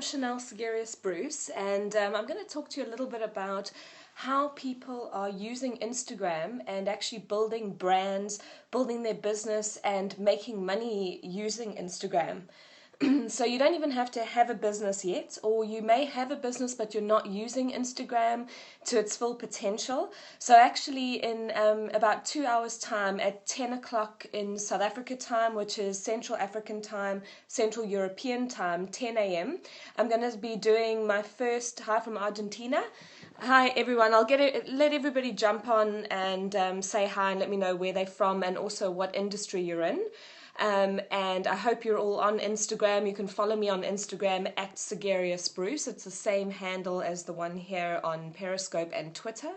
I'm Chanel Bruce, and I'm going to talk to you a little bit about how people are using Instagram and actually building brands, building their business, and making money using Instagram. So you don't even have to have a business yet, or you may have a business but you're not using Instagram to its full potential. So actually in about 2 hours time at 10 o'clock in South Africa time, which is Central African time, Central European time, 10 a.m., I'm going to be doing my first Hi from Argentina. Hi everyone, let everybody jump on and say hi and let me know where they're from and also what industry you're in. And I hope you're all on Instagram. You can follow me on Instagram at @SagariusBruce. It's the same handle as the one here on Periscope and Twitter.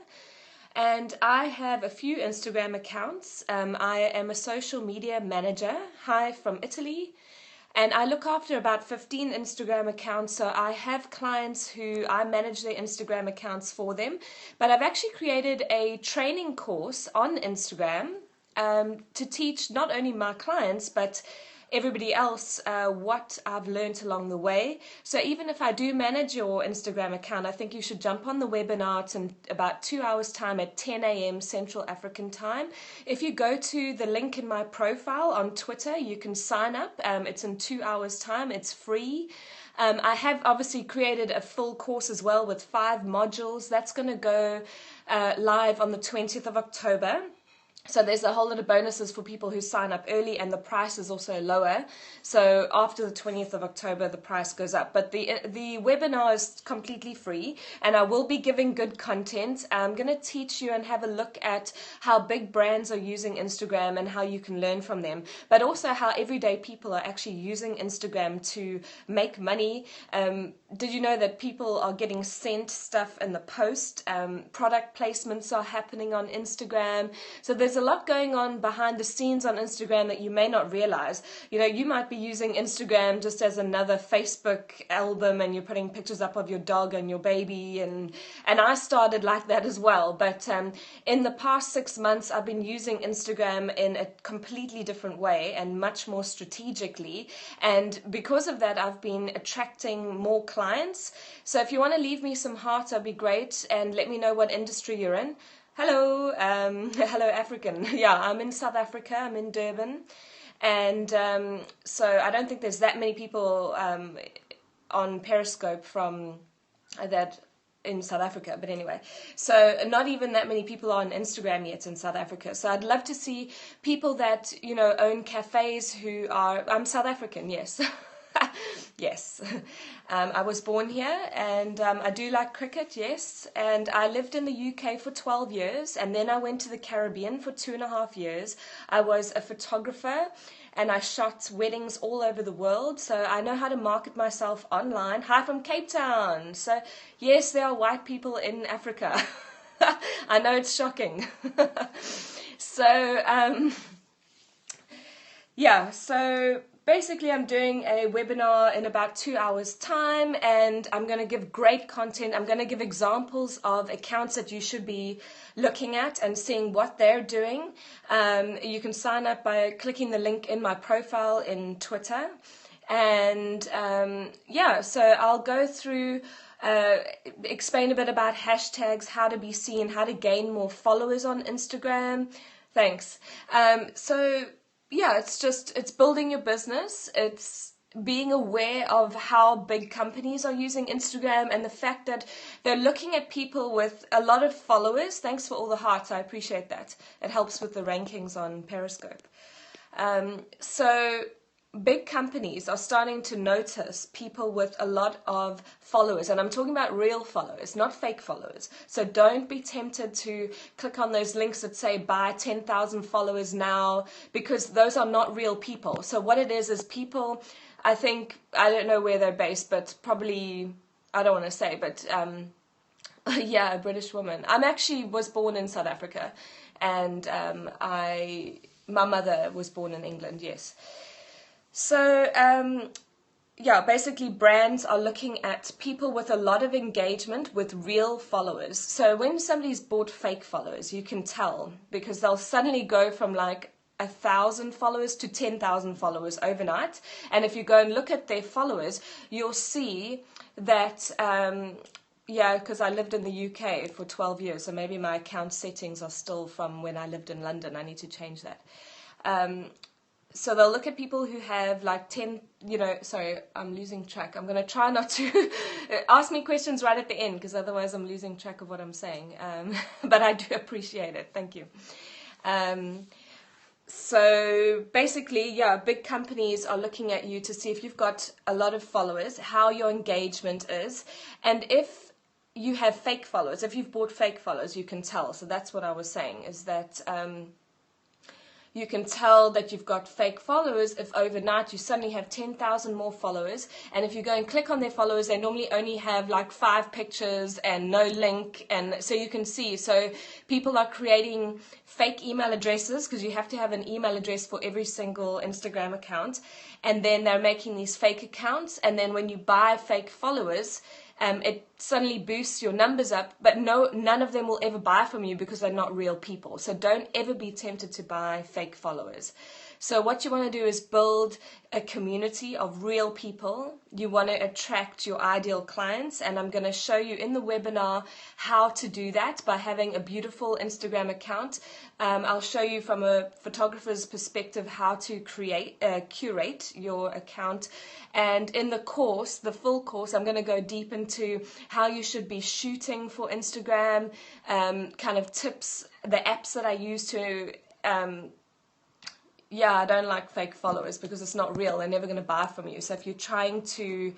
And I have a few Instagram accounts. I am a social media manager. Hi from Italy. And I look after about 15 Instagram accounts, so I have clients who I manage their Instagram accounts for them. But I've actually created a training course on Instagram to teach not only my clients, but everybody else what I've learned along the way. So even if I do manage your Instagram account, I think you should jump on the webinar. It's in about 2 hours time at 10 a.m. Central African time. If you go to the link in my profile on Twitter, you can sign up. It's in 2 hours time. It's free. I have obviously created a full course as well with 5 modules. That's going to go live on the 20th of October. So there's a whole lot of bonuses for people who sign up early, and the price is also lower. So after the 20th of October, the price goes up. But the webinar is completely free, and I will be giving good content. I'm going to teach you and have a look at how big brands are using Instagram and how you can learn from them, but also how everyday people are actually using Instagram to make money. Did you know that people are getting sent stuff in the post? Product placements are happening on Instagram. So there's a lot going on behind the scenes on Instagram that you may not realize. You know, you might be using Instagram just as another Facebook album, and you're putting pictures up of your dog and your baby, and I started like that as well. But in the past 6 months, I've been using Instagram in a completely different way and much more strategically. And because of that, I've been attracting more clients. So if you want to leave me some hearts, that'd be great, and let me know what industry you're in. Hello, hello African. Yeah, I'm in South Africa, I'm in Durban, and so I don't think there's that many people on Periscope from that in South Africa, but anyway, so not even that many people are on Instagram yet in South Africa. So I'd love to see people that, you know, own cafes who are, I'm South African, yes. Yes, I was born here, and I do like cricket, yes, and I lived in the UK for 12 years, and then I went to the Caribbean for 2.5 years. I was a photographer, and I shot weddings all over the world, so I know how to market myself online. Hi from Cape Town. So yes, there are white people in Africa. I know it's shocking. So yeah, so basically, I'm doing a webinar in about 2 hours time, and I'm going to give great content. I'm going to give examples of accounts that you should be looking at and seeing what they're doing. You can sign up by clicking the link in my profile in Twitter. And yeah, so I'll go through, explain a bit about hashtags, how to be seen, how to gain more followers on Instagram. Thanks. So yeah, it's building your business. It's being aware of how big companies are using Instagram and the fact that they're looking at people with a lot of followers. Thanks for all the hearts. I appreciate that. It helps with the rankings on Periscope. So big companies are starting to notice people with a lot of followers, and I'm talking about real followers, not fake followers. So don't be tempted to click on those links that say buy 10,000 followers now, because those are not real people. So what it is people, I think, I don't know where they're based, but probably, I don't want to say, but yeah, a British woman. Was born in South Africa, and my mother was born in England, yes. So, yeah, basically brands are looking at people with a lot of engagement with real followers. So when somebody's bought fake followers, you can tell, because they'll suddenly go from like 1,000 followers to 10,000 followers overnight. And if you go and look at their followers, you'll see that, yeah, because I lived in the UK for 12 years, so maybe my account settings are still from when I lived in London. I need to change that. So they'll look at people who have like 10, sorry, I'm losing track. I'm going to try not to ask me questions right at the end, because otherwise I'm losing track of what I'm saying. But I do appreciate it. Thank you. So basically, yeah, big companies are looking at you to see if you've got a lot of followers, how your engagement is, and if you have fake followers, if you've bought fake followers, you can tell. So that's what I was saying, is that you can tell that you've got fake followers if overnight you suddenly have 10,000 more followers. And if you go and click on their followers, they normally only have like 5 pictures and no link. And so you can see, so people are creating fake email addresses, because you have to have an email address for every single Instagram account. And then they're making these fake accounts. And then when you buy fake followers, it suddenly boosts your numbers up, but none of them will ever buy from you because they're not real people. So don't ever be tempted to buy fake followers. So what you want to do is build a community of real people. You want to attract your ideal clients, and I'm going to show you in the webinar how to do that by having a beautiful Instagram account. I'll show you from a photographer's perspective how to curate your account. And in the course, the full course, I'm going to go deep into how you should be shooting for Instagram, kind of tips, the apps that I use to... yeah, I don't like fake followers because it's not real. They're never going to buy from you. So if you're trying to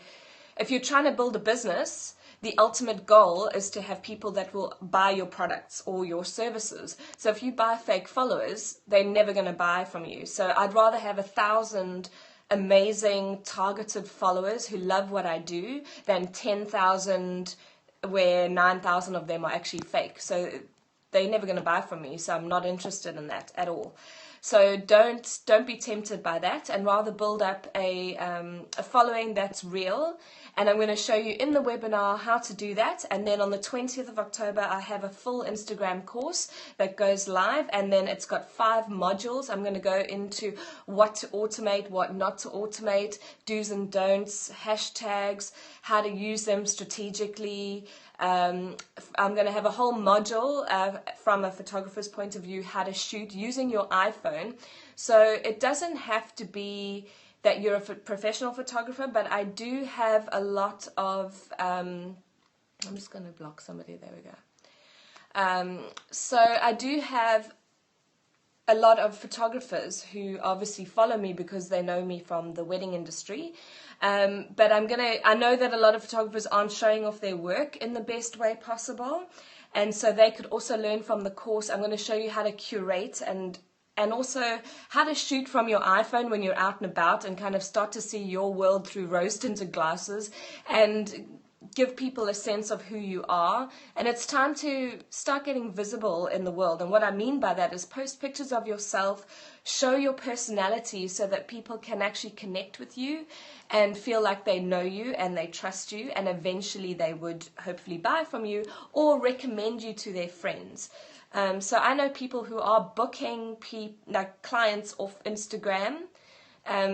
build a business, the ultimate goal is to have people that will buy your products or your services. So if you buy fake followers, they're never going to buy from you. So I'd rather have 1,000 amazing targeted followers who love what I do than 10,000 where 9,000 of them are actually fake. So they're never going to buy from me. So I'm not interested in that at all. So don't be tempted by that, and rather build up a following that's real. And I'm going to show you in the webinar how to do that. And then on the 20th of October, I have a full Instagram course that goes live. And then it's got 5 modules. I'm going to go into what to automate, what not to automate, do's and don'ts, hashtags, how to use them strategically. I'm going to have a whole module from a photographer's point of view, how to shoot using your iPhone. So it doesn't have to be that you're a professional photographer, but I do have a lot of, I'm just going to block somebody, there we go. So I do have a lot of photographers who obviously follow me because they know me from the wedding industry. But I know that a lot of photographers aren't showing off their work in the best way possible. And so they could also learn from the course. I'm going to show you how to curate and also how to shoot from your iPhone when you're out and about and kind of start to see your world through rose-tinted glasses and give people a sense of who you are. And it's time to start getting visible in the world. And what I mean by that is post pictures of yourself, show your personality so that people can actually connect with you and feel like they know you and they trust you, and eventually they would hopefully buy from you or recommend you to their friends. So I know people who are booking clients off Instagram.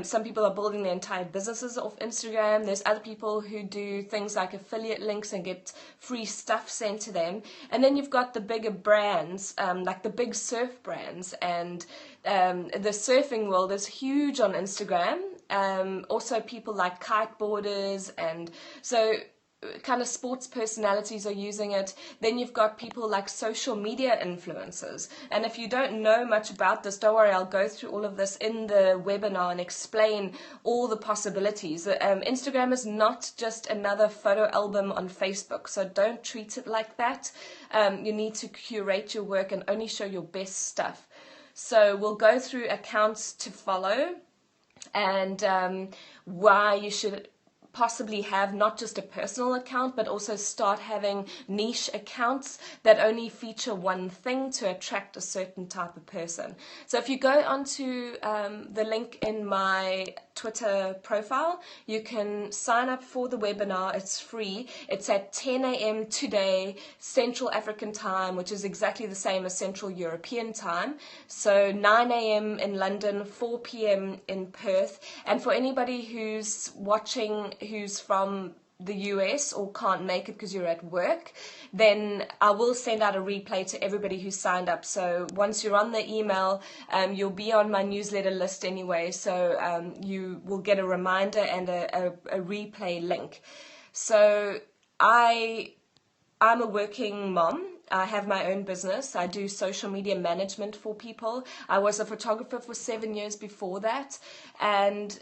Some people are building their entire businesses off Instagram. There's other people who do things like affiliate links and get free stuff sent to them. And then you've got the bigger brands, like the big surf brands. And the surfing world is huge on Instagram. Also people like kiteboarders, and so kind of sports personalities are using it. Then you've got people like social media influencers. And if you don't know much about this, don't worry, I'll go through all of this in the webinar and explain all the possibilities. Instagram is not just another photo album on Facebook, so don't treat it like that. You need to curate your work and only show your best stuff. So we'll go through accounts to follow and why you should possibly have not just a personal account, but also start having niche accounts that only feature one thing to attract a certain type of person. So if you go onto the link in my Twitter profile, you can sign up for the webinar. It's free. It's at 10 a.m. today, Central African time, which is exactly the same as Central European time. So 9 a.m. in London, 4 p.m. in Perth. And for anybody who's watching who's from the US or can't make it because you're at work, then I will send out a replay to everybody who signed up. So once you're on the email, you'll be on my newsletter list anyway, so you will get a reminder and a replay link. So I'm a working mom. I have my own business. I do social media management for people. I was a photographer for 7 years before that. And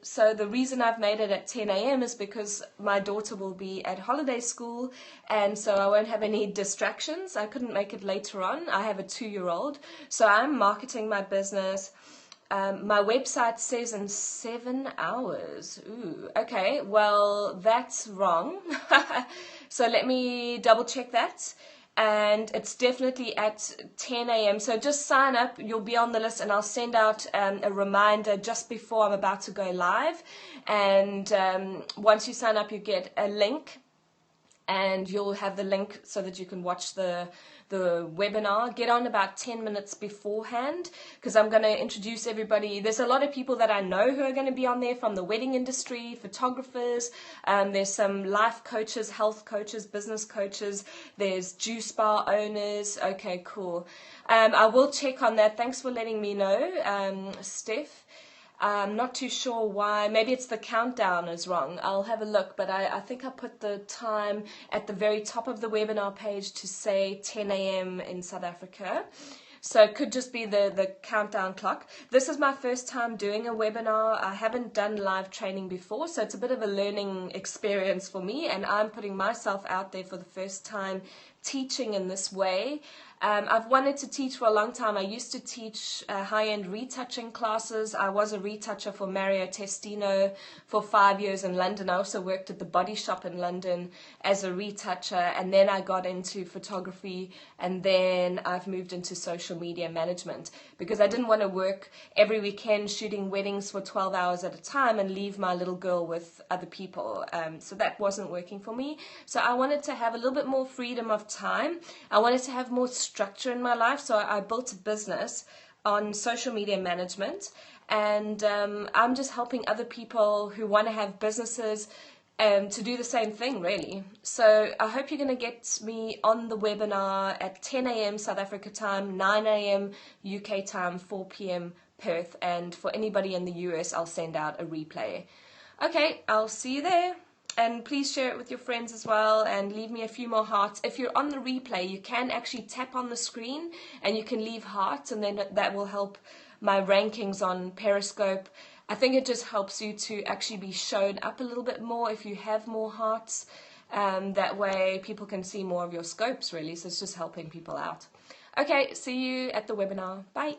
so the reason I've made it at 10 a.m. is because my daughter will be at holiday school, and so I won't have any distractions. I couldn't make it later on. I have a 2-year-old. So I'm marketing my business. My website says in 7 hours. Ooh, okay, well, that's wrong. So let me double check that. And it's definitely at 10 a.m. So just sign up, you'll be on the list, and I'll send out a reminder just before I'm about to go live. And once you sign up, you get a link, and you'll have the link so that you can watch the webinar. Get on about 10 minutes beforehand, because I'm going to introduce everybody. There's a lot of people that I know who are going to be on there from the wedding industry, photographers. There's some life coaches, health coaches, business coaches. There's juice bar owners. Okay, cool. I will check on that. Thanks for letting me know, Steph. I'm not too sure why. Maybe it's the countdown is wrong. I'll have a look, but I think I put the time at the very top of the webinar page to say 10 a.m. in South Africa. So it could just be the countdown clock. This is my first time doing a webinar. I haven't done live training before, so it's a bit of a learning experience for me, and I'm putting myself out there for the first time teaching in this way. I've wanted to teach for a long time. I used to teach high-end retouching classes. I was a retoucher for Mario Testino for 5 years in London. I also worked at the Body Shop in London as a retoucher, and then I got into photography, and then I've moved into social media management because I didn't want to work every weekend shooting weddings for 12 hours at a time and leave my little girl with other people. So that wasn't working for me. So I wanted to have a little bit more freedom of time. I wanted to have more structure in my life, so I built a business on social media management, and I'm just helping other people who want to have businesses to do the same thing, really. So I hope you're going to get me on the webinar at 10 a.m. South Africa time, 9 a.m. UK time, 4 p.m. Perth, and for anybody in the US, I'll send out a replay. Okay, I'll see you there. And please share it with your friends as well, and leave me a few more hearts. If you're on the replay, you can actually tap on the screen and you can leave hearts, and then that will help my rankings on Periscope. I think it just helps you to actually be shown up a little bit more if you have more hearts. That way people can see more of your scopes, really. So it's just helping people out. Okay, see you at the webinar. Bye.